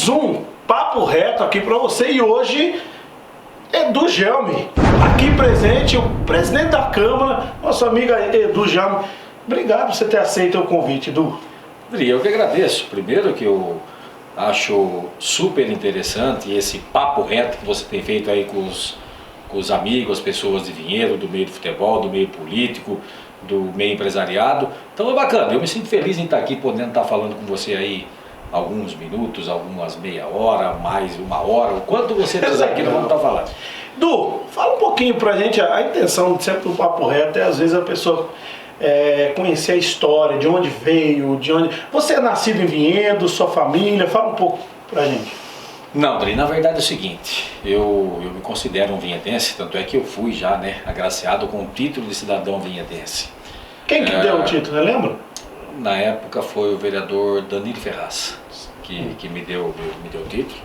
mais um Papo Reto aqui para você e hoje Edu Gelmi, aqui presente, o presidente da Câmara, nosso amigo Edu Gelmi. Obrigado por você ter aceito o convite, Edu. Eu que agradeço. Primeiro que eu acho super interessante esse papo reto que você tem feito aí com os amigos, as pessoas de Vinhedo, do meio do futebol, do meio político, do meio empresariado. Então é bacana, eu me sinto feliz em estar aqui podendo estar falando com você aí alguns minutos, algumas meia hora, mais uma hora, o quanto você precisar aqui nós vamos estar falando. Du, fala um pouquinho pra gente, a intenção sempre do Papo Reto é às vezes a pessoa conhecer a história, de onde veio, de onde... Você é nascido em Vinhedo, sua família, fala um pouco pra gente. Não, Dri, na verdade é o seguinte, eu me considero um vinhedense, tanto é que eu fui já, né, agraciado com o título de cidadão vinhedense. Quem que deu o título, você lembra? Na época foi o vereador Danilo Ferraz, que me deu o título,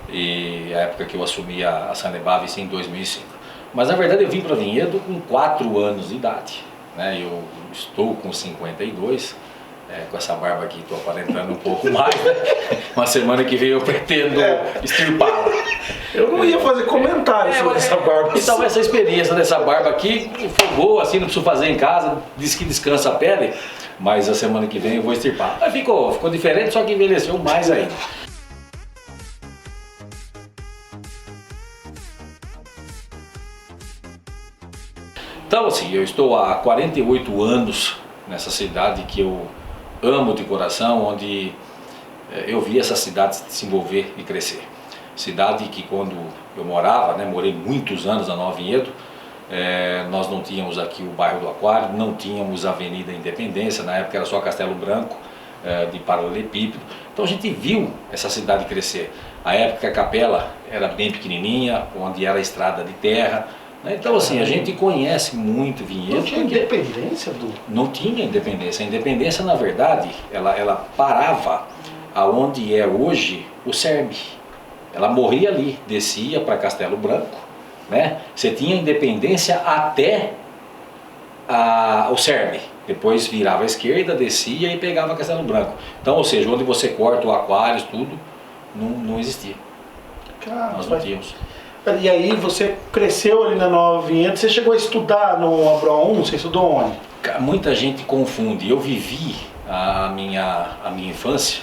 e a época que eu assumi a Sanebave em 2005. Mas na verdade eu vim para Vinhedo com 4 anos de idade, né? Eu estou com 52, com essa barba aqui estou aparentando um pouco mais, né? Uma semana que vem eu pretendo extirpá-la. Eu não ia fazer comentário sobre essa barba. Então essa experiência dessa barba aqui foi boa, assim, não preciso fazer em casa, diz que descansa a pele, mas a semana que vem eu vou extirpar. Mas ficou diferente, só que envelheceu mais ainda. Então assim, eu estou há 48 anos nessa cidade que eu amo de coração, onde eu vi essa cidade se desenvolver e crescer. Cidade que quando eu morava, né, morei muitos anos na Nova Vinhedo, nós não tínhamos aqui o bairro do Aquário, não tínhamos a Avenida Independência, na época era só Castelo Branco, de paralelepípedo. Então a gente viu essa cidade crescer. A época a capela era bem pequenininha, onde era a estrada de terra. Então assim, a gente conhece muito Vinhedo. Não tinha independência, Du? Não tinha independência. A independência, na verdade, ela parava aonde é hoje o CERB. Ela morria ali, descia para Castelo Branco, né? Você tinha independência até o CERB. Depois virava à esquerda, descia e pegava Castelo Branco. Então, ou seja, onde você corta o Aquários, tudo, não existia. Nós não tínhamos. E aí você cresceu ali na Nova Vinhedo, você chegou a estudar no Abrão 1, você estudou onde? Muita gente confunde, eu vivi a minha infância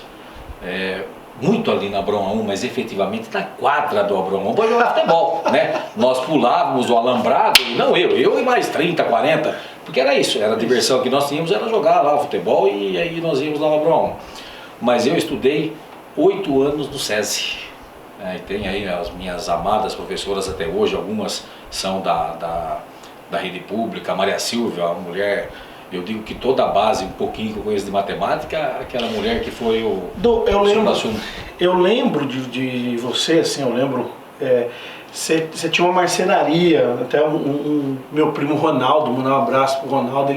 muito ali na Abrão 1, mas efetivamente na quadra do Abrão 1 para jogar futebol, né? Nós pulávamos o alambrado, não eu e mais 30, 40, porque era isso, era a diversão que nós tínhamos, era jogar lá o futebol e aí nós íamos lá no Abrão 1. Mas eu estudei 8 anos no SESI. E tem aí as minhas amadas professoras até hoje, algumas são da rede pública, a Maria Silvia, uma mulher, eu digo que toda a base, um pouquinho que eu conheço de matemática, aquela mulher que foi o... Eu lembro de você, assim, eu lembro, você tinha uma marcenaria, até meu primo Ronaldo, mandar um abraço pro Ronaldo,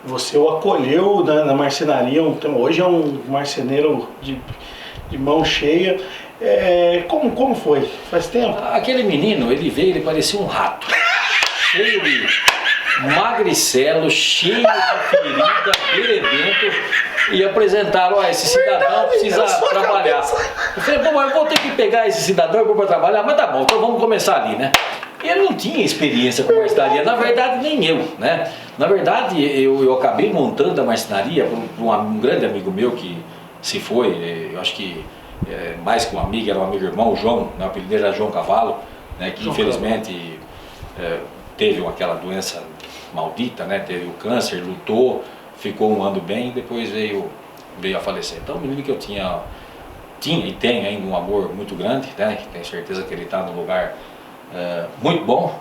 você o acolheu na marcenaria, hoje é um marceneiro de mão cheia. Como foi? Faz tempo? Aquele menino, ele veio, ele parecia um rato, cheio de magricelo, cheio de ferida, berebento, e apresentaram, esse cidadão precisa trabalhar. Eu falei, bom, mas eu vou ter que pegar esse cidadão e pôr para trabalhar, mas tá bom, então vamos começar ali, né? E ele não tinha experiência com marcenaria, na verdade nem eu, né? Na verdade eu acabei montando a marcenaria para um grande amigo meu que se foi, eu acho que mais que um amigo, era um amigo irmão, o João, o apelido dele era João Cavalo, né, que infelizmente teve aquela doença maldita, né, teve o câncer, lutou, ficou um ano bem e depois veio a falecer. Então o menino que eu tinha e tem ainda um amor muito grande, né, tenho certeza que ele está num lugar muito bom.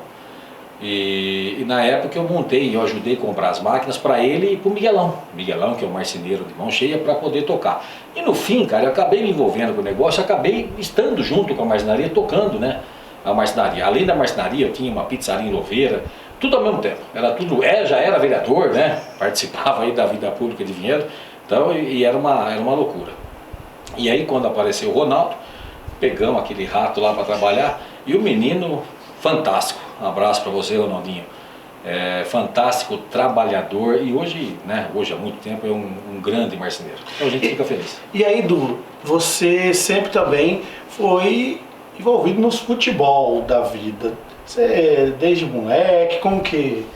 E na época eu montei, eu ajudei a comprar as máquinas para ele e para o Miguelão, que é um marceneiro de mão cheia, para poder tocar. E no fim, cara, eu acabei me envolvendo com o negócio, acabei estando junto com a marcenaria, tocando, né, a marcenaria. Além da marcenaria, eu tinha uma pizzaria em Louveira, tudo ao mesmo tempo. Era tudo, já era vereador, né, participava aí da vida pública de Vinhedo, então, e era uma loucura. E aí quando apareceu o Ronaldo, pegamos aquele rato lá para trabalhar, e o menino, fantástico. Um abraço para você, Ronaldinho. Fantástico, trabalhador e hoje, né, hoje há muito tempo é um grande marceneiro. Então a gente fica feliz. E aí, Du, você sempre também foi envolvido nos futebol da vida. Você, desde moleque, como que...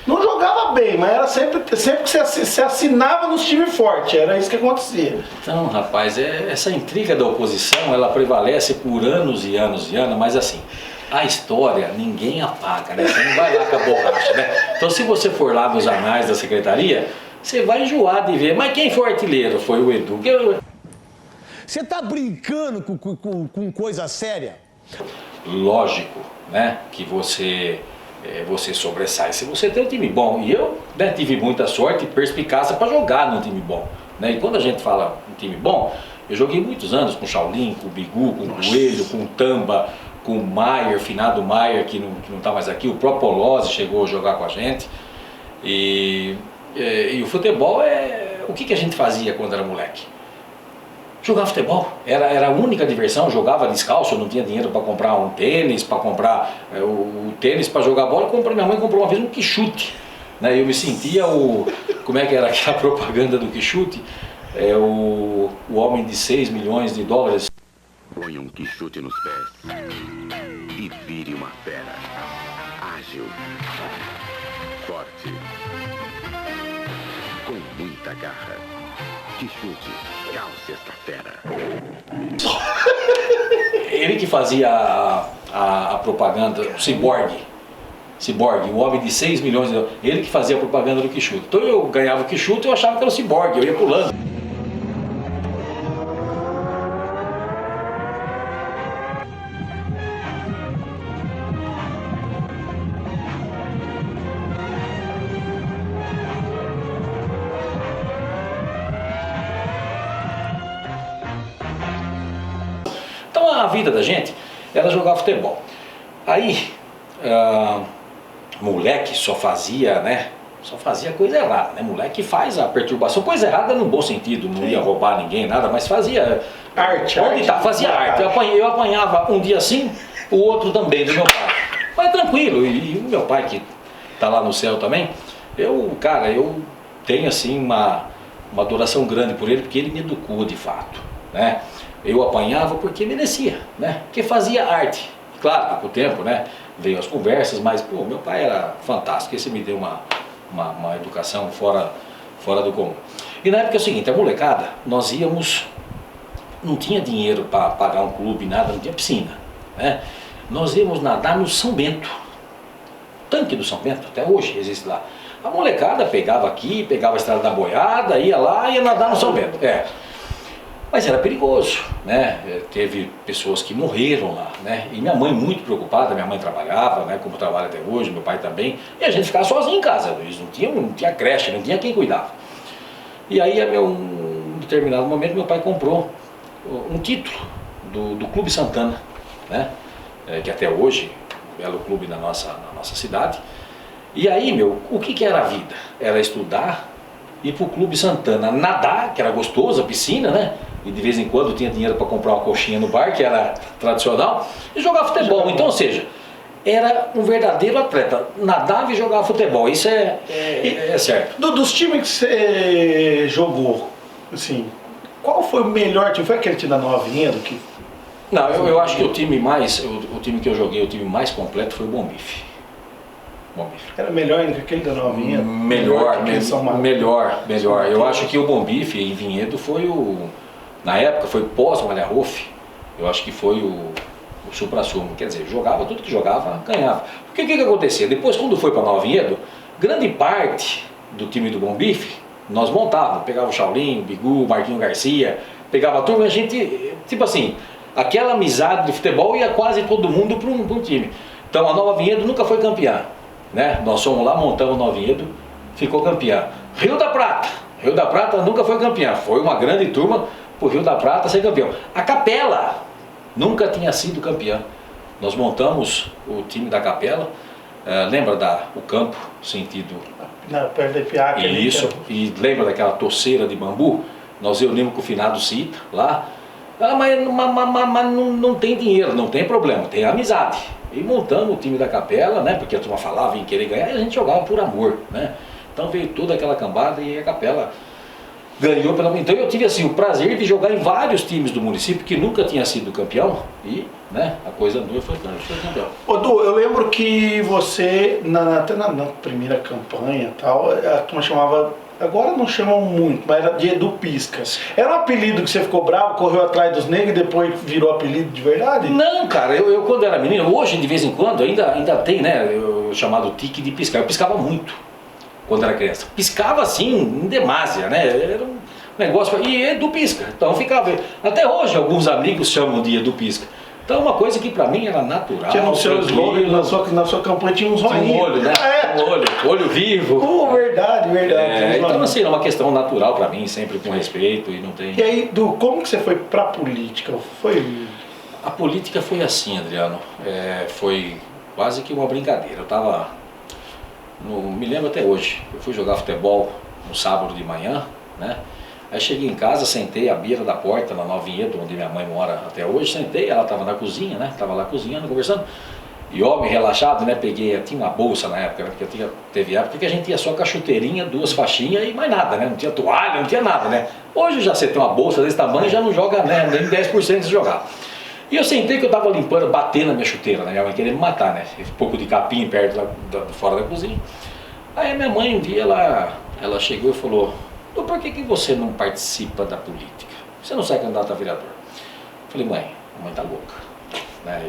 Não jogava bem, mas era sempre que você assinava nos times fortes, era isso que acontecia. Então, rapaz, essa intriga da oposição, ela prevalece por anos e anos e anos, mas assim, a história ninguém apaga, né? Você não vai lá com a borracha, né? Então, se você for lá nos anais da secretaria, você vai enjoar de ver, mas quem foi artilheiro? Foi o Edu. Você tá brincando com coisa séria? Lógico, né, que você sobressai se você tem um time bom. E eu, né, tive muita sorte e perspicácia para jogar num time bom, né? E quando a gente fala um time bom, eu joguei muitos anos com o Shaolin, com o Bigu, com o Coelho, com o Tamba, com o Maier, finado Maier, que não está mais aqui. O próprio Polozzi chegou a jogar com a gente. E o futebol o que a gente fazia quando era moleque? Jogar futebol, era a única diversão. Jogava descalço, eu não tinha dinheiro para comprar um tênis, para comprar o tênis para jogar bola. Minha mãe comprou uma vez um quichute, né? Eu me sentia como é que era aquela propaganda do quichute? O homem de 6 milhões de dólares. Põe um quichute nos pés e vire uma fera, ágil, forte, com muita garra. Quichute, calce esta fera. Ele que fazia a propaganda, o Cyborg, o homem de 6 milhões de dólares, ele que fazia a propaganda do quichute. Então eu ganhava o quichute e eu achava que era o Cyborg, eu ia pulando. Então a vida da gente era jogar futebol. Aí, moleque só fazia, né? Só fazia coisa errada, né? Moleque faz a perturbação, coisa errada no bom sentido, não ia roubar ninguém, nada, mas fazia Arte. Fazia arte. Eu apanhava um dia assim, o outro também do meu pai. Mas tranquilo, e o meu pai que tá lá no céu também, eu tenho assim uma adoração grande por ele, porque ele me educou de fato, né? Eu apanhava porque merecia, né? Porque fazia arte. Claro que com o tempo, né, veio as conversas, mas pô, meu pai era fantástico, esse me deu uma educação fora do comum. E na época é o seguinte, a molecada, nós íamos, não tinha dinheiro para pagar um clube, nada, não tinha piscina, né? Nós íamos nadar no São Bento, tanque do São Bento, até hoje existe lá. A molecada pegava aqui, pegava a estrada da boiada, ia lá e ia nadar no São Bento. Mas era perigoso, né? Teve pessoas que morreram lá, né? E minha mãe muito preocupada, minha mãe trabalhava, né? Como trabalha até hoje, meu pai também. E a gente ficava sozinho em casa, Luiz, não tinha creche, não tinha quem cuidava. E aí, em determinado momento, meu pai comprou um título do Clube Santana, né? Que até hoje é um belo clube na nossa cidade. E aí, o que era a vida? Era estudar, ir para o Clube Santana, nadar, que era gostoso, a piscina, né? E de vez em quando tinha dinheiro para comprar uma coxinha no bar, que era tradicional, e jogar futebol. Então, ou seja, era um verdadeiro atleta, nadava e jogava futebol, isso é certo. Dos times que você jogou, assim, qual foi o melhor time? Foi aquele time da Nova Vinhedo que... Não, eu acho que o time que eu joguei, o time mais completo foi o Bom Bife. Era melhor do que aquele da Nova Vinhedo? Melhor. Eu acho que o Bom Bife em Vinhedo foi na época foi pós-Malharrof, eu acho que foi o supra-sumo, quer dizer, jogava tudo que jogava, ganhava. Porque o que acontecia? Depois, quando foi para Nova Vinhedo, grande parte do time do Bom Bife, nós montávamos, pegava o Shaolin, o Bigu, o Marquinho Garcia, pegava a turma e a gente, tipo assim, aquela amizade de futebol ia quase todo mundo para um time. Então a Nova Vinhedo nunca foi campeã, né? Nós fomos lá, montamos Nova Vinhedo, ficou campeã. Rio da Prata nunca foi campeã, foi uma grande turma para o Rio da Prata ser campeão. A Capela nunca tinha sido campeã. Nós montamos o time da Capela, lembra o campo, sentido... perto da Ipiaca. Isso, e lembra daquela torceira de bambu? Nós reunimos com o finado Cita lá. Mas não tem dinheiro, não tem problema, tem amizade. E montamos o time da Capela, né? Porque a turma falava em querer ganhar e a gente jogava por amor, né? Então veio toda aquela cambada e a Capela ganhou pela... Então eu tive assim o prazer de jogar em vários times do município que nunca tinha sido campeão e, né, a coisa andou e foi campeão. Ô Du, eu lembro que você, até na primeira campanha e tal, a turma chamava, agora não chamam muito, mas era de Edu Piscas. Era um apelido que você ficou bravo, correu atrás dos negros e depois virou apelido de verdade? Não, cara, eu quando era menino, hoje de vez em quando ainda tem, né, o chamado tique de piscar. Eu piscava muito quando era criança. Piscava assim, em demasia, né, era um negócio, e Edu Pisca. Então ficava, até hoje alguns amigos chamam de Edu Pisca. Então é uma coisa que pra mim era natural. Tinha no seu slogan, na sua campanha tinha uns olhinhos. Um olho, né? Olho vivo. Verdade. Então assim, é uma questão natural pra mim, sempre com respeito e não tem... E aí, Du, como que você foi pra política? A política foi assim, Adriano, foi quase que uma brincadeira. Eu tava, me lembro até hoje, eu fui jogar futebol no sábado de manhã, né? Aí cheguei em casa, sentei à beira da porta, na Nova Vinhedo, onde minha mãe mora até hoje, sentei, ela estava na cozinha, né? Estava lá cozinhando, conversando. E homem relaxado, né? tinha uma bolsa na época, né? Porque teve época que a gente ia só com a chuteirinha, 2 faixinhas e mais nada, né? Não tinha toalha, não tinha nada, né? Hoje já você tem uma bolsa desse tamanho, já não joga, né? Nem 10% se jogar. E eu sentei que eu estava limpando, batendo na minha chuteira, né? Minha mãe queria me matar, né? Um pouco de capim perto fora da cozinha. Aí minha mãe um dia, ela chegou e falou: então por que você não participa da política? Você não sai candidato a vereador? Eu falei: mãe, a mãe tá louca, né?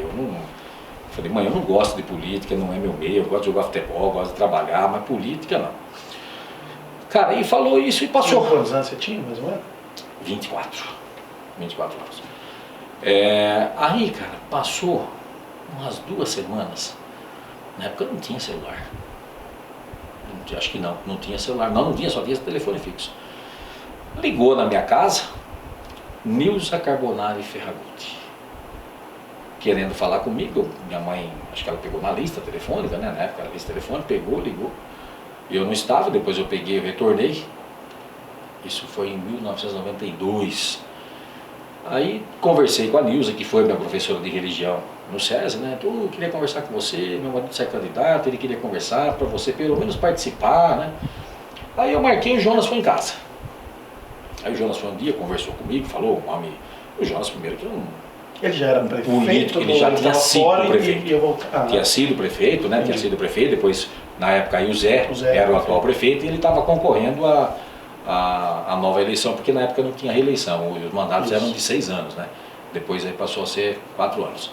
Falei: mãe, eu não gosto de política, não é meu meio, eu gosto de jogar futebol, gosto de trabalhar, mas política não. Cara, e falou isso e passou. Quantos anos você tinha, mais ou menos? 24 anos. Aí, cara, passou umas 2 semanas, na época não tinha celular. Acho que não tinha celular, não tinha, só tinha telefone fixo. Ligou na minha casa, Nilza Carbonari Ferragutti, querendo falar comigo. Minha mãe, acho que ela pegou na lista telefônica, né? Na época era lista telefônica, pegou, ligou. Eu não estava, depois eu peguei, eu retornei. Isso foi em 1992. Aí conversei com a Nilza, que foi minha professora de religião no SESI, né? Eu queria conversar com você, meu marido é candidato, ele queria conversar para você pelo menos participar, né? Aí eu marquei, o Jonas foi em casa. Aí o Jonas foi um dia, conversou comigo, falou o nome. O Jonas primeiro que ele já era prefeito, político, ele já tinha sido prefeito. Tinha sido prefeito, né? Tinha sido prefeito, depois na época aí o Zé era o atual prefeito e ele estava concorrendo a nova eleição, porque na época não tinha reeleição, os mandatos eram de 6 anos, né? Depois aí passou a ser 4 anos.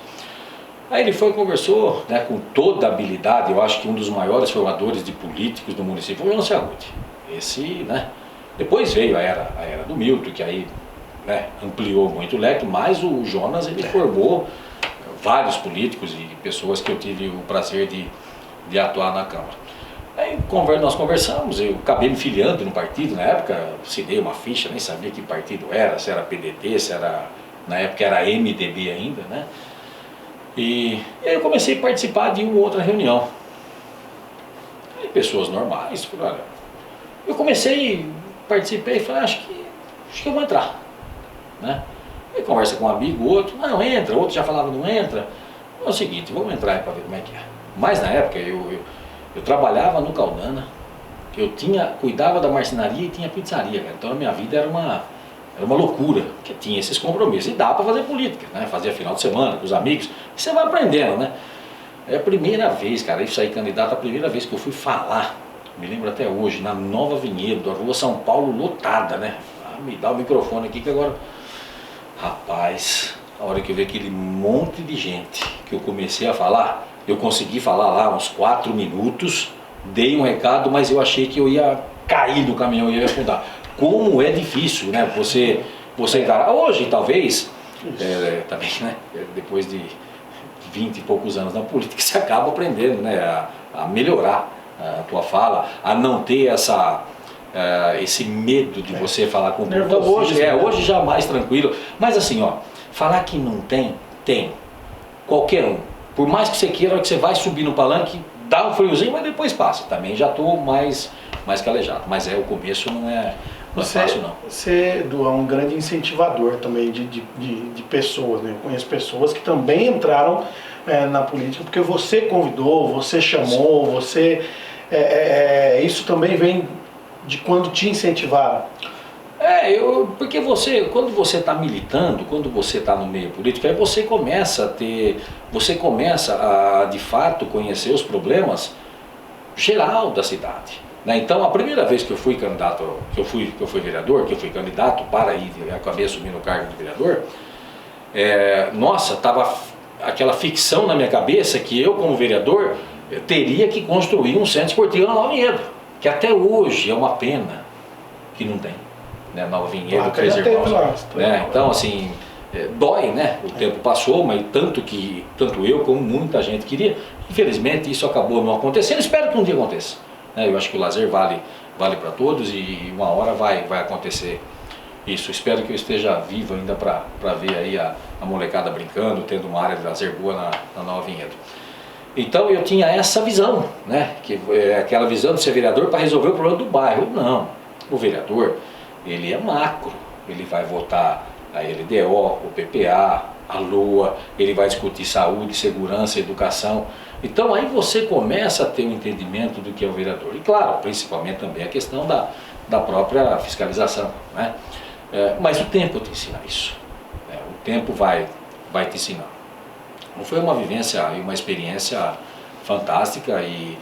Aí ele foi e conversou, né, com toda a habilidade. Eu acho que um dos maiores formadores de políticos do município foi o Jonas Ferragutti. Esse, né? Depois veio a era do Milton, que aí, né, ampliou muito o leque, mas o Jonas, ele formou vários políticos e pessoas que eu tive o prazer de atuar na Câmara. Aí nós conversamos, eu acabei me filiando no partido na época, assinei uma ficha, nem sabia que partido era, se era PDT, se era, na época era MDB ainda, né? E aí eu comecei a participar de uma outra reunião. Aí pessoas normais, falei: olha, eu participei e falei: acho que eu vou entrar, né? Aí conversa com um amigo, outro, não entra, outro já falava não entra. É o seguinte, vamos entrar aí para ver como é que é. Mas na época eu trabalhava no Caldana, cuidava da marcenaria e tinha pizzaria, cara. Então a minha vida era uma loucura, porque tinha esses compromissos. E dá para fazer política, né? Fazia final de semana com os amigos, e você vai aprendendo, né? É a primeira vez, cara, isso aí candidato, a primeira vez que eu fui falar, me lembro até hoje, na Nova Vinhedo, da rua São Paulo, lotada, né? Me dá o microfone aqui que agora... Rapaz, a hora que eu vi aquele monte de gente que eu comecei a falar, eu consegui falar lá uns 4 minutos, dei um recado, mas eu achei que eu ia cair do caminhão, eu ia afundar. Como é difícil, né? Você encarar. Hoje, talvez, também, né? Depois de 20 e poucos anos na política, você acaba aprendendo, né? A melhorar a tua fala, a não ter esse medo de você falar com o povo. Então, hoje já mais tranquilo. Mas assim, ó, falar que não tem. Qualquer um. Por mais que você queira, que você vai subir no palanque, dá um friozinho, mas depois passa. Também já estou mais calejado. Mas o começo não é fácil, não. Você, Edu, é um grande incentivador também de pessoas, né? Eu conheço pessoas que também entraram na política porque você convidou, você chamou, você... isso também vem de quando te incentivaram. Porque quando você está militando, quando você está no meio político, aí você começa a de fato conhecer os problemas geral da cidade. Né? Então, a primeira vez que eu fui candidato, que eu fui vereador, que eu fui candidato para ir, acabei assumindo o cargo de vereador, nossa, estava aquela ficção na minha cabeça que eu, como vereador, eu teria que construir um centro esportivo na Nova Vinhedo, que até hoje é uma pena que não tem. Né? Nova Vinhedo, Três Irmãos. Né? Então, assim, dói, né? O tempo passou, mas tanto eu como muita gente queria. Infelizmente, isso acabou não acontecendo. Espero que um dia aconteça. Né? Eu acho que o lazer vale para todos e uma hora vai acontecer isso. Espero que eu esteja vivo ainda para ver aí a molecada brincando, tendo uma área de lazer boa na Nova Vinhedo. Então eu tinha essa visão, né? Que é aquela visão de ser vereador para resolver o problema do bairro. Não, o vereador, ele é macro, ele vai votar a LDO, o PPA, a LOA, ele vai discutir saúde, segurança, educação. Então aí você começa a ter um entendimento do que é o vereador. E claro, principalmente também a questão da própria fiscalização, né? Mas o tempo te ensina isso, né? O tempo vai te ensinar. Foi uma vivência e uma experiência fantástica e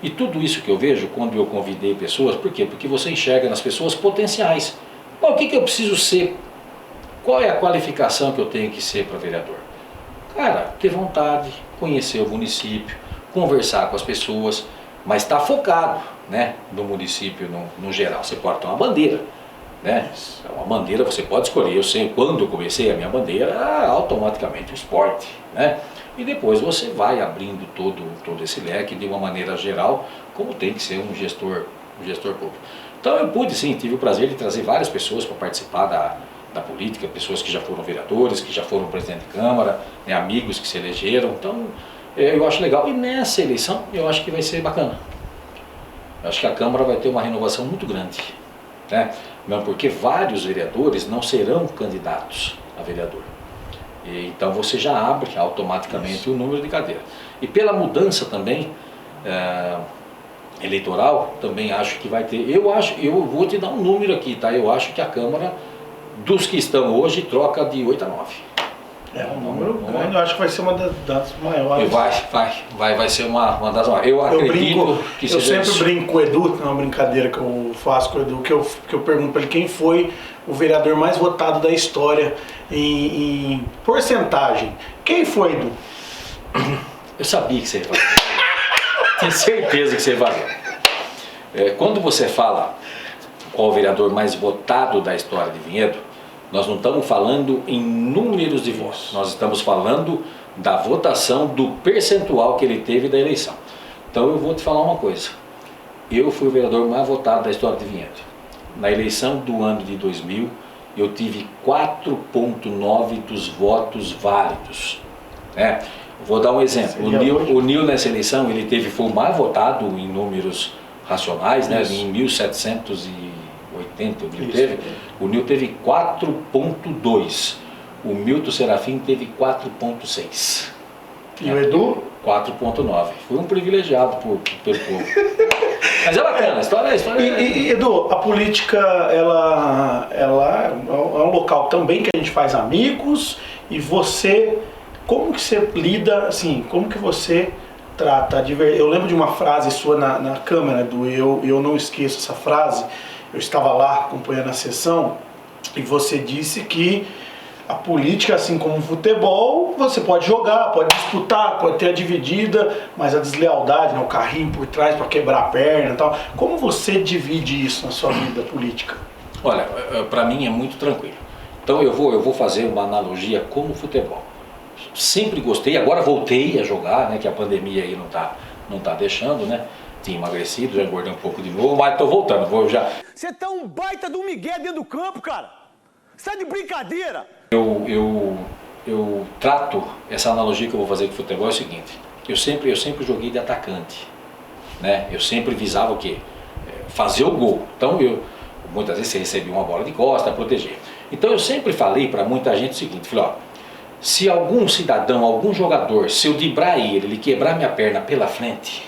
tudo isso que eu vejo quando eu convidei pessoas, por quê? Porque você enxerga nas pessoas potenciais. Bom, o que eu preciso ser? Qual é a qualificação que eu tenho que ser para vereador? Cara, ter vontade, conhecer o município, conversar com as pessoas, mas estar focado, né, no município no geral. Você pode ter uma bandeira, né? Uma bandeira você pode escolher. Eu sei, quando eu comecei a minha bandeira, era automaticamente o esporte, né? E depois você vai abrindo todo esse leque de uma maneira geral, como tem que ser um gestor público. Então eu pude, sim, tive o prazer de trazer várias pessoas para participar da política, pessoas que já foram vereadores, que já foram presidente de Câmara, né, amigos que se elegeram. Então eu acho legal. E nessa eleição eu acho que vai ser bacana. Eu acho que a Câmara vai ter uma renovação muito grande, né? Mesmo porque vários vereadores não serão candidatos a vereador. Então você já abre automaticamente o número de cadeiras. E pela mudança também eleitoral, também acho que vai ter. Eu vou te dar um número aqui, tá? Eu acho que a Câmara, dos que estão hoje, troca de 8 a 9. Um número grande, eu acho que vai ser uma das maiores. Vai ser uma das maiores. Eu acredito que seja. Eu sempre brinco com o Edu, é uma brincadeira que eu faço com o Edu, que eu pergunto para ele quem foi o vereador mais votado da história em porcentagem. Quem foi, Edu? Eu sabia que você ia fazer. Tenho certeza que você ia fazer. Quando você fala qual o vereador mais votado da história de Vinhedo, nós não estamos falando em números de votos, nós estamos falando da votação, do percentual que ele teve da eleição. Então eu vou te falar uma coisa, eu fui o vereador mais votado da história de Vinhedo. Na eleição do ano de 2000, eu tive 4,9 dos votos válidos, né? Vou dar um exemplo, o Nil nessa eleição, ele foi o mais votado em números racionais, né? Em 1780 o Nil teve 4,2, o Milton Serafim teve 4,6. E o Edu? 4,9. Fui um privilegiado pelo povo. Mas é bacana, a história E Edu, a política, ela é um local também que a gente faz amigos, e você, como que você lida, assim, como que você trata de ver? Eu lembro de uma frase sua na Câmara, Edu, eu não esqueço essa frase. Eu estava lá acompanhando a sessão e você disse que a política, assim como o futebol, você pode jogar, pode disputar, pode ter a dividida, mas a deslealdade, né, o carrinho por trás para quebrar a perna e tal. Como você divide isso na sua vida política? Olha, para mim é muito tranquilo. Então eu vou fazer uma analogia como o futebol. Sempre gostei, agora voltei a jogar, né, que a pandemia aí não tá deixando, né? Tinha emagrecido, já engordei um pouco de novo, mas tô voltando, vou já. Você tá um baita do Miguel dentro do campo, cara. Você tá de brincadeira. Eu trato essa analogia que eu vou fazer com o futebol é o seguinte. Eu sempre joguei de atacante, né? Eu sempre visava o quê? Fazer o gol. Então muitas vezes você recebia uma bola de costa, proteger. Então eu sempre falei para muita gente o seguinte, falei, ó, se algum cidadão, algum jogador, se eu driblar ele quebrar minha perna pela frente,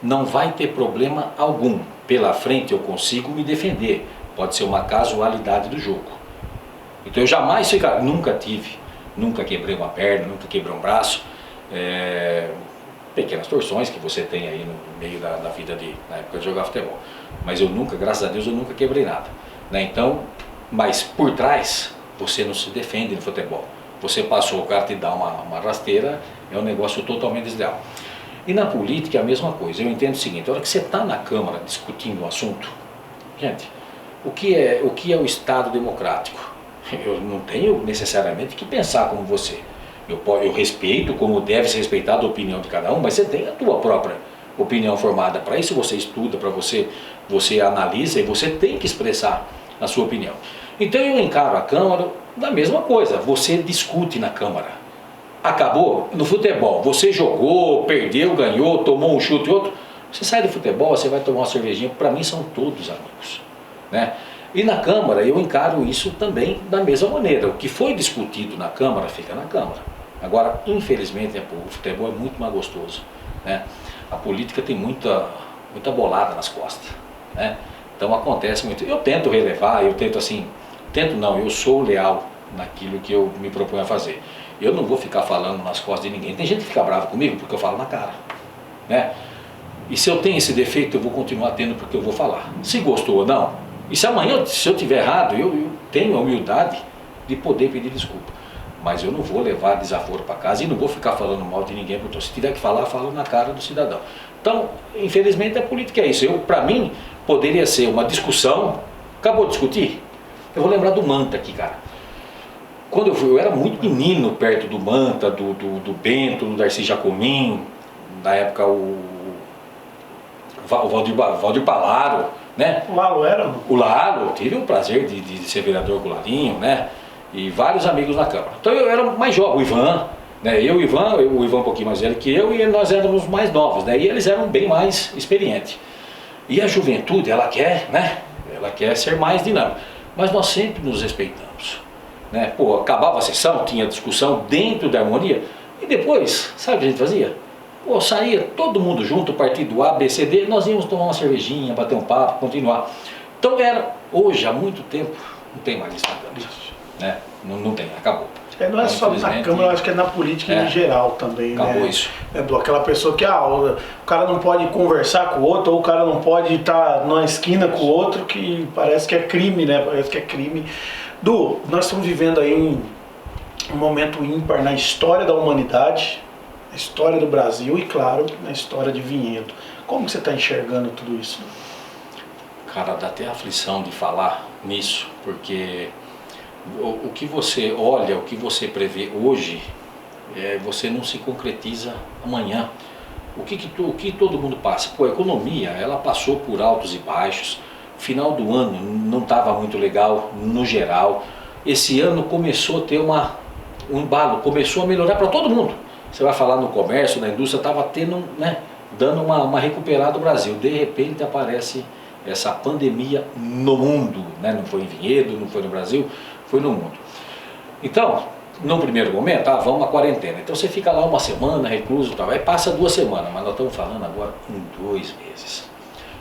não vai ter problema algum. Pela frente eu consigo me defender. pode ser uma casualidade do jogo. Então eu jamais nunca quebrei uma perna, nunca quebrei um braço, pequenas torções que você tem aí no meio da vida na época de jogar futebol. Mas eu nunca, graças a Deus, eu nunca quebrei nada, né? Então, mas por trás, você não se defende no futebol. Você passou, o cara te dá uma rasteira, é um negócio totalmente desleal. E na política é a mesma coisa. Eu entendo o seguinte: a hora que você está na Câmara discutindo um assunto, gente, o que é o Estado democrático? Eu não tenho necessariamente que pensar como você. Eu respeito como deve ser respeitada a opinião de cada um, mas você tem a tua própria opinião formada. Para isso você estuda, para você analisa e você tem que expressar a sua opinião. Então eu encaro a Câmara da mesma coisa. Você discute na Câmara. Acabou no futebol. Você jogou, perdeu, ganhou, tomou um chute e outro. Você sai do futebol, você vai tomar uma cervejinha. Para mim são todos amigos, né? E na Câmara eu encaro isso também da mesma maneira. O que foi discutido na Câmara fica na Câmara. Agora, infelizmente, o futebol é muito mais gostoso, né? A política tem muita bolada nas costas, né? Então acontece muito. Eu tento relevar, eu sou leal naquilo que eu me proponho a fazer. Eu não vou ficar falando nas costas de ninguém. Tem gente que fica brava comigo porque eu falo na cara, né? E se eu tenho esse defeito, eu vou continuar tendo porque eu vou falar. Se gostou ou não. E se amanhã, se eu tiver errado, eu tenho a humildade de poder pedir desculpa. Mas eu não vou levar desaforo para casa e não vou ficar falando mal de ninguém. Porque se tiver que falar, falo na cara do cidadão. Então, infelizmente, a política é isso. Para mim, poderia ser uma discussão. Acabou de discutir? Eu vou lembrar do Manta aqui, cara. Quando eu era muito menino perto do Manta, do Bento, do Darcy Jacomim, na época o Valdir Palaro, né? O Lalo era? O Lalo, tive o prazer de ser vereador com o Lalinho, né? E vários amigos na Câmara. Então eu era mais jovem, o Ivan, né? O Ivan um pouquinho mais velho que eu, e nós éramos mais novos, né? E eles eram bem mais experientes. E a juventude, ela quer, né? Ela quer ser mais dinâmica. Mas nós sempre nos respeitamos, né? Pô, acabava a sessão, tinha discussão dentro da harmonia, e depois, sabe o que a gente fazia? Pô, saía todo mundo junto, partido A, B, C, D, nós íamos tomar uma cervejinha, bater um papo, continuar. Então hoje, há muito tempo, não tem mais isso na Câmara, né? Não tem, acabou. Não é só na Câmara, eu acho que é na política em geral também. Acabou, né? Isso. Aquela pessoa que o cara não pode conversar com o outro, ou o cara não pode estar numa esquina com o outro, que parece que é crime, né? Parece que é crime. Du, nós estamos vivendo aí um momento ímpar na história da humanidade, na história do Brasil e, claro, na história de Vinhedo. Como você está enxergando tudo isso? Cara, dá até aflição de falar nisso, porque o que você olha, o que você prevê hoje, você não se concretiza amanhã. O que todo mundo passa? Pô, a economia, ela passou por altos e baixos. Final do ano não estava muito legal no geral. Esse ano começou a ter um embalo, começou a melhorar para todo mundo. Você vai falar no comércio, na indústria, estava tendo, né, dando uma recuperada no Brasil. De repente aparece essa pandemia no mundo, né? Não foi em Vinhedo, não foi no Brasil, foi no mundo. Então, no primeiro momento, vamos à quarentena. Então você fica lá uma semana, recluso, tal. Aí passa 2 semanas, mas nós estamos falando agora em 2 meses.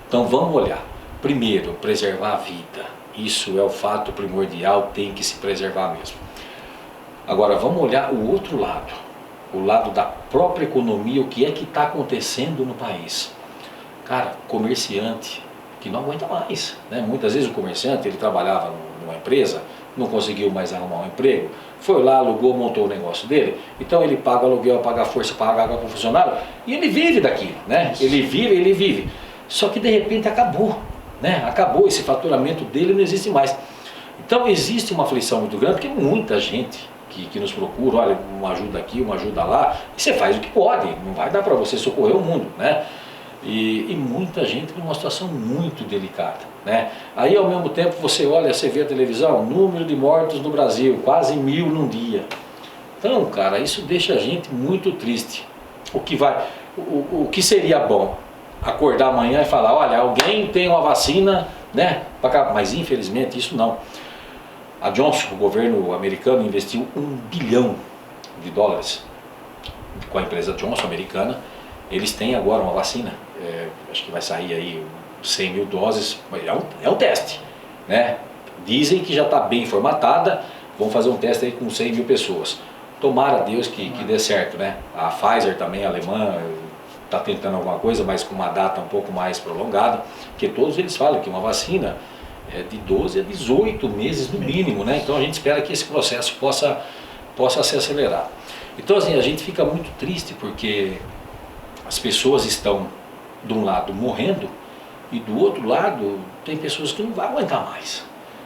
Então vamos olhar. Primeiro, preservar a vida. Isso é o fato primordial, tem que se preservar mesmo. Agora vamos olhar o outro lado. O lado da própria economia, o que é que está acontecendo no país. Cara, comerciante que não aguenta mais, né? Muitas vezes o comerciante, ele trabalhava numa empresa, não conseguiu mais arrumar um emprego, foi lá, alugou, montou o negócio dele, então ele paga aluguel, paga força, paga água para o funcionário, e ele vive daquilo, né? Ele vive. Só que de repente acabou, né? Acabou, esse faturamento dele não existe mais. Então existe uma aflição muito grande, porque muita gente que nos procura, olha, uma ajuda aqui, uma ajuda lá, e você faz o que pode, não vai dar para você socorrer o mundo, né? E muita gente numa situação muito delicada, né? Aí ao mesmo tempo você olha, você vê a televisão, número de mortos no Brasil, quase 1000 num dia. Então, cara, isso deixa a gente muito triste. O que seria bom? Acordar amanhã e falar, olha, alguém tem uma vacina, né? Mas infelizmente isso não. A Johnson, o governo americano, investiu $1 bilhão com a empresa Johnson americana. Eles têm agora uma vacina, acho que vai sair aí 100 mil doses, é um teste. né? Dizem que já está bem formatada, vão fazer um teste aí com 100 mil pessoas. Tomara a Deus que dê certo, né? A Pfizer também, a alemã, está tentando alguma coisa, mas com uma data um pouco mais prolongada, porque todos eles falam que uma vacina é de 12 a 18 meses no mínimo, né? Então a gente espera que esse processo possa se acelerar. Então assim, a gente fica muito triste porque as pessoas estão de um lado morrendo e do outro lado tem pessoas que não vão aguentar mais,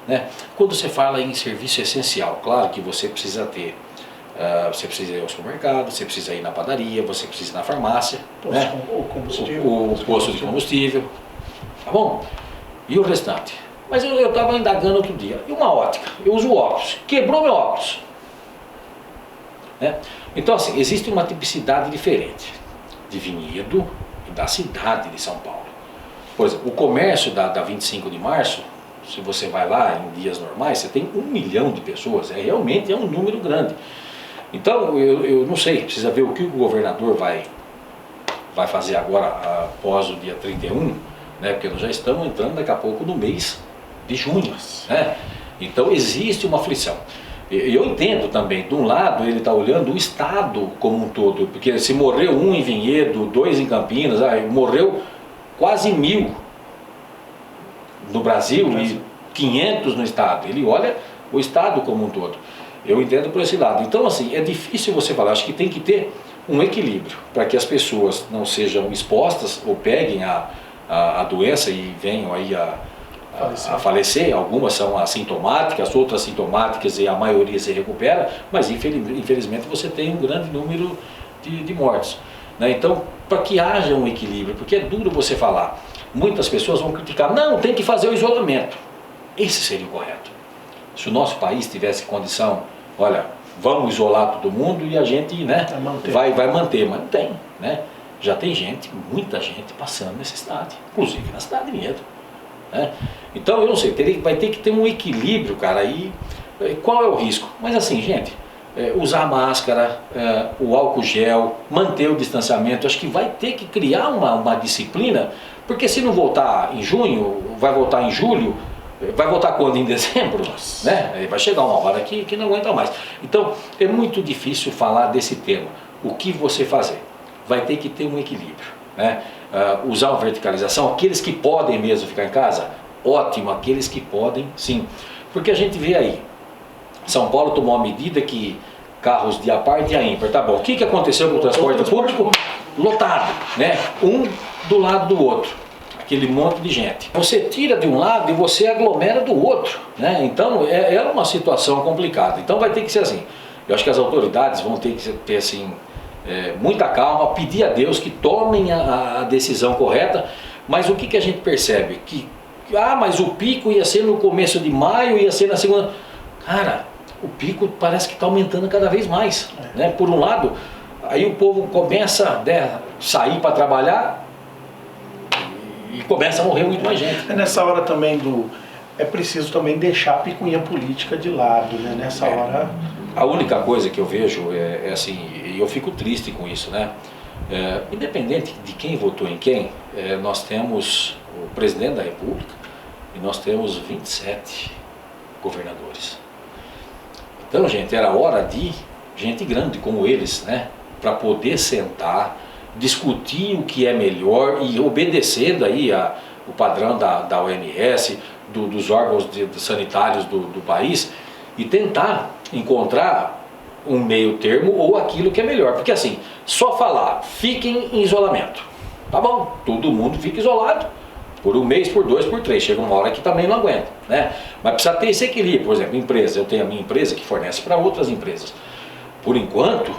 né? Quando você fala em serviço essencial, claro que você precisa ter, você precisa ir ao supermercado, você precisa ir na padaria, você precisa ir na farmácia, né? O posto de combustível, tá bom? E o restante? Mas eu estava indagando outro dia, e uma ótica, eu uso óculos, quebrou meu óculos, né? Então assim, existe uma tipicidade diferente de Vinhedo e da cidade de São Paulo. Por exemplo, o comércio da 25 de março, se você vai lá em dias normais, você tem 1 milhão de pessoas, realmente é um número grande. Então eu não sei, precisa ver o que o governador vai fazer agora após o dia 31, né? Porque nós já estamos entrando daqui a pouco no mês de junho, né? Então existe uma aflição. Eu entendo também, de um lado ele está olhando o estado como um todo, porque se morreu 1 em Vinhedo, 2 em Campinas, morreu quase 1000 no Brasil e 500 no estado, ele olha o estado como um todo. Eu entendo por esse lado. Então assim, é difícil você falar, acho que tem que ter um equilíbrio para que as pessoas não sejam expostas ou peguem a doença e venham aí a falecer. Algumas são assintomáticas, outras sintomáticas e a maioria se recupera, mas infelizmente você tem um grande número de mortes, né? Então, para que haja um equilíbrio, porque é duro você falar, muitas pessoas vão criticar, não, tem que fazer o isolamento. Esse seria o correto. Se o nosso país tivesse condição, olha, vamos isolar todo mundo e a gente, né, vai manter, mas não tem, né? Já tem gente, muita gente passando necessidade, inclusive na cidade de Vinhedo, né? Então eu não sei, vai ter que ter um equilíbrio, cara, aí qual é o risco? Mas assim, gente, usar máscara, o álcool gel, manter o distanciamento, acho que vai ter que criar uma disciplina, porque se não voltar em junho, vai voltar em julho, vai voltar quando? Em dezembro? Né? Vai chegar uma hora que não aguenta mais. Então é muito difícil falar desse tema. O que você fazer? Vai ter que ter um equilíbrio, né? Usar a verticalização, aqueles que podem mesmo ficar em casa, ótimo, aqueles que podem sim. Porque a gente vê aí, São Paulo tomou uma medida que carros de a par e de a ímpar, tá bom. O que aconteceu com o transporte público? Lotado, né? Um do lado do outro. Aquele monte de gente. Você tira de um lado e você aglomera do outro, né? Então é uma situação complicada. Então vai ter que ser assim. Eu acho que as autoridades vão ter que ter assim, muita calma, pedir a Deus que tomem a decisão correta. Mas o que a gente percebe? Que mas o pico ia ser no começo de maio, ia ser na segunda. Cara, o pico parece que está aumentando cada vez mais, né? Por um lado, aí o povo começa a sair para trabalhar e começa a morrer muito mais gente. Nessa hora também é preciso também deixar a picuinha política de lado, né? Nessa hora... A única coisa que eu vejo é assim, e eu fico triste com isso, né? Independente de quem votou em quem, nós temos o presidente da República e nós temos 27 governadores. Então, gente, era hora de gente grande como eles, né? Para poder sentar, discutir o que é melhor e obedecendo aí o padrão da OMS, dos órgãos sanitários do país e tentar encontrar um meio termo ou aquilo que é melhor. Porque assim, só falar, fiquem em isolamento, tá bom, todo mundo fica isolado por 1 mês, por 2, por 3, chega uma hora que também não aguenta, né? Mas precisa ter esse equilíbrio. Por exemplo, empresa, eu tenho a minha empresa que fornece para outras empresas. Por enquanto,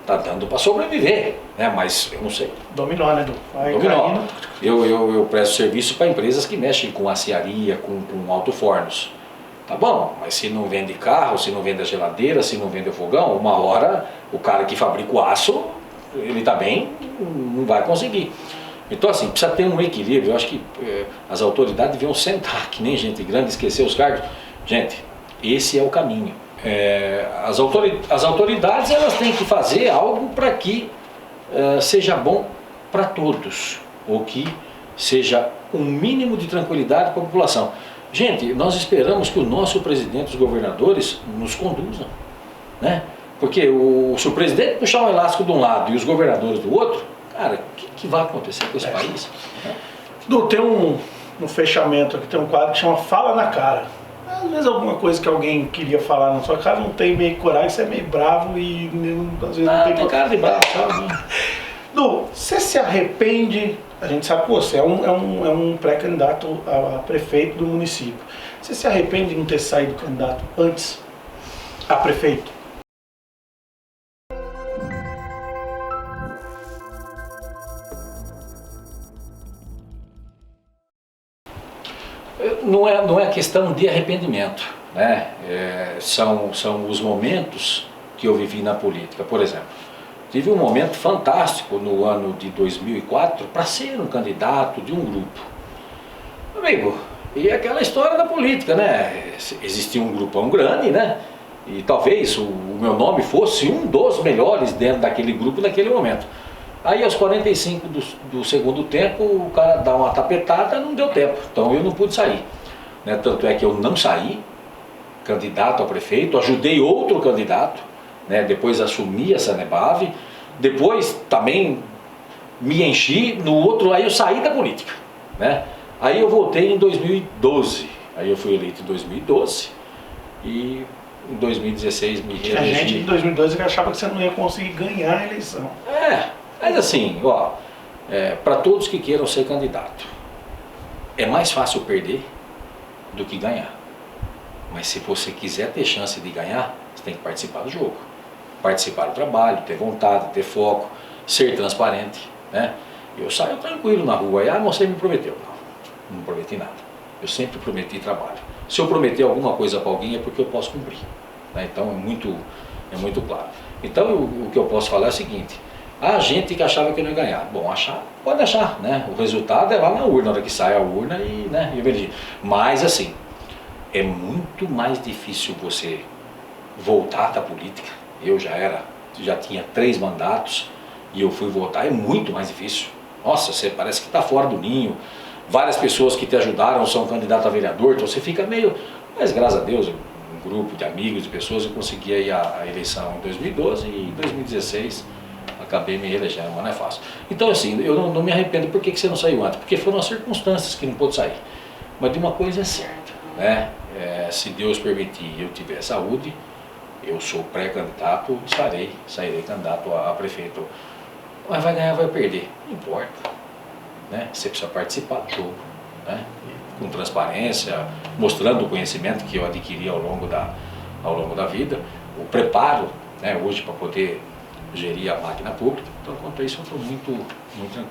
tá dando para sobreviver, né? Mas eu não sei. Dominó, né, Dominó. Eu presto serviço para empresas que mexem com aciaria, com alto-fornos. Tá bom, mas se não vende carro, se não vende a geladeira, se não vende o fogão, uma hora o cara que fabrica o aço, ele também não vai conseguir. Então assim, precisa ter um equilíbrio. Eu acho que as autoridades deviam sentar, que nem gente grande, esquecer os cargos. Gente, esse é o caminho. As autoridades elas têm que fazer algo para que seja bom para todos, ou que seja um mínimo de tranquilidade para a população. Gente, nós esperamos que o nosso presidente e os governadores nos conduzam, né? Porque se o presidente puxar um elástico de um lado e os governadores do outro, cara, o que vai acontecer com esse país? Du, tem no fechamento aqui, tem um quadro que chama Fala na Cara. Às vezes alguma coisa que alguém queria falar na sua cara, não tem meio coragem, você é meio bravo e às vezes não tem cara de bravo, sabe? Du, você se arrepende? A gente sabe que você é um pré-candidato a prefeito do município. Você se arrepende de não ter saído candidato antes a prefeito? Não é questão de arrependimento, né? São os momentos que eu vivi na política. Por exemplo, tive um momento fantástico no ano de 2004 para ser um candidato de um grupo. Amigo, e aquela história da política, né? Existia um grupão grande, né? E talvez o meu nome fosse um dos melhores dentro daquele grupo naquele momento. Aí aos 45 do segundo tempo, o cara dá uma tapetada, não deu tempo, então eu não pude sair. Né? Tanto é que eu não saí candidato a prefeito, ajudei outro candidato, né? Depois assumi a Sanebave, depois também me enchi, no outro, aí eu saí da política. Né? Aí eu voltei em 2012, aí eu fui eleito em 2012 e em 2016 me reelegi. A gente em 2012 achava que você não ia conseguir ganhar a eleição. Mas assim, ó, para todos que queiram ser candidato, é mais fácil perder do que ganhar. Mas se você quiser ter chance de ganhar, você tem que participar do jogo. Participar do trabalho, ter vontade, ter foco, ser transparente, né? Eu saio tranquilo na rua, você me prometeu. Não prometi nada. Eu sempre prometi trabalho. Se eu prometer alguma coisa para alguém é porque eu posso cumprir. Né? Então é muito claro. Então o que eu posso falar é o seguinte: a gente que achava que não ia ganhar. Bom, achar, pode achar, né? O resultado é lá na urna, na hora que sai a urna e, né, eu elegi. Mas assim, é muito mais difícil você voltar da política. Eu já tinha 3 mandatos e eu fui votar, é muito mais difícil. Nossa, você parece que está fora do ninho. Várias pessoas que te ajudaram são candidatos a vereador, então você fica meio... Mas graças a Deus, um grupo de amigos, de pessoas, eu consegui aí a eleição em 2012 e em 2016... acabei me reelegendo, mas não é fácil. Então assim, eu não me arrependo. Por que você não saiu antes? Porque foram as circunstâncias que não pôde sair. Mas de uma coisa é certa, né? Se Deus permitir e eu tiver saúde, eu sou pré-candidato, sairei candidato a prefeito. Mas vai ganhar, vai perder, não importa, né? Você precisa participar do jogo, né? Com transparência, mostrando o conhecimento que eu adquiri ao longo da vida, o preparo, né, hoje para poder gerir a máquina pública. Então, quanto a isso, eu estou muito tranquilo.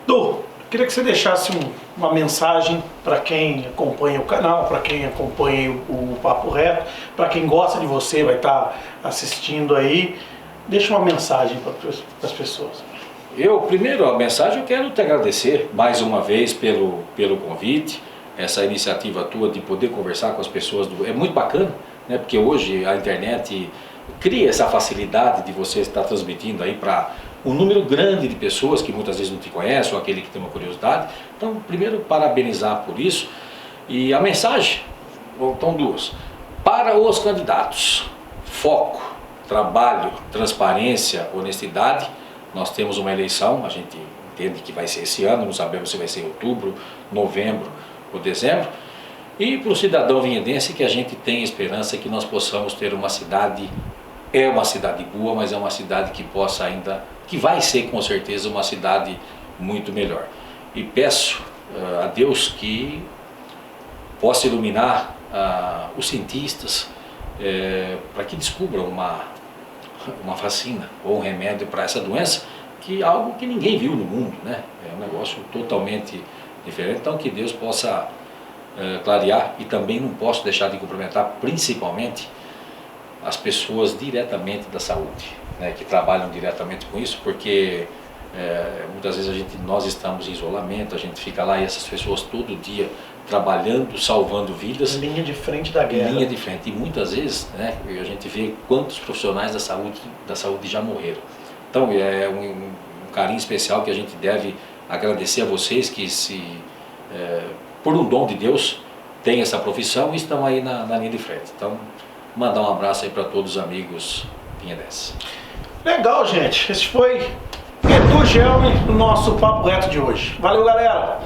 Du, queria que você deixasse uma mensagem para quem acompanha o canal, para quem acompanha o Papo Reto, para quem gosta de você, vai estar assistindo aí. Deixa uma mensagem para as pessoas. Primeiro, a mensagem, eu quero te agradecer mais uma vez pelo convite, essa iniciativa tua de poder conversar com as pessoas. É muito bacana, né? Porque hoje a internet cria essa facilidade de você estar transmitindo aí para um número grande de pessoas que muitas vezes não te conhecem, ou aquele que tem uma curiosidade. Então, primeiro, parabenizar por isso. E a mensagem, então 2, para os candidatos: foco, trabalho, transparência, honestidade. Nós temos uma eleição, a gente entende que vai ser esse ano, não sabemos se vai ser em outubro, novembro ou dezembro. E para o cidadão vinhedense, que a gente tem esperança que nós possamos ter uma cidade boa, mas é uma cidade que possa ainda, que vai ser com certeza uma cidade muito melhor. E peço a Deus que possa iluminar os cientistas para que descubram uma vacina ou um remédio para essa doença, que é algo que ninguém viu no mundo, né? É um negócio totalmente diferente. Então que Deus possa clarear. E também não posso deixar de cumprimentar principalmente as pessoas diretamente da saúde, né, que trabalham diretamente com isso, porque muitas vezes nós estamos em isolamento, a gente fica lá e essas pessoas todo dia trabalhando, salvando vidas. Linha de frente da guerra. Linha de frente. E muitas vezes, né, a gente vê quantos profissionais da saúde já morreram. Então é um carinho especial que a gente deve agradecer a vocês que por um dom de Deus, têm essa profissão e estão aí na linha de frente. Então, mandar um abraço aí para todos os amigos pinheirenses. Legal, gente. Esse foi Edu Gelmi, o nosso Papo Reto de hoje. Valeu, galera!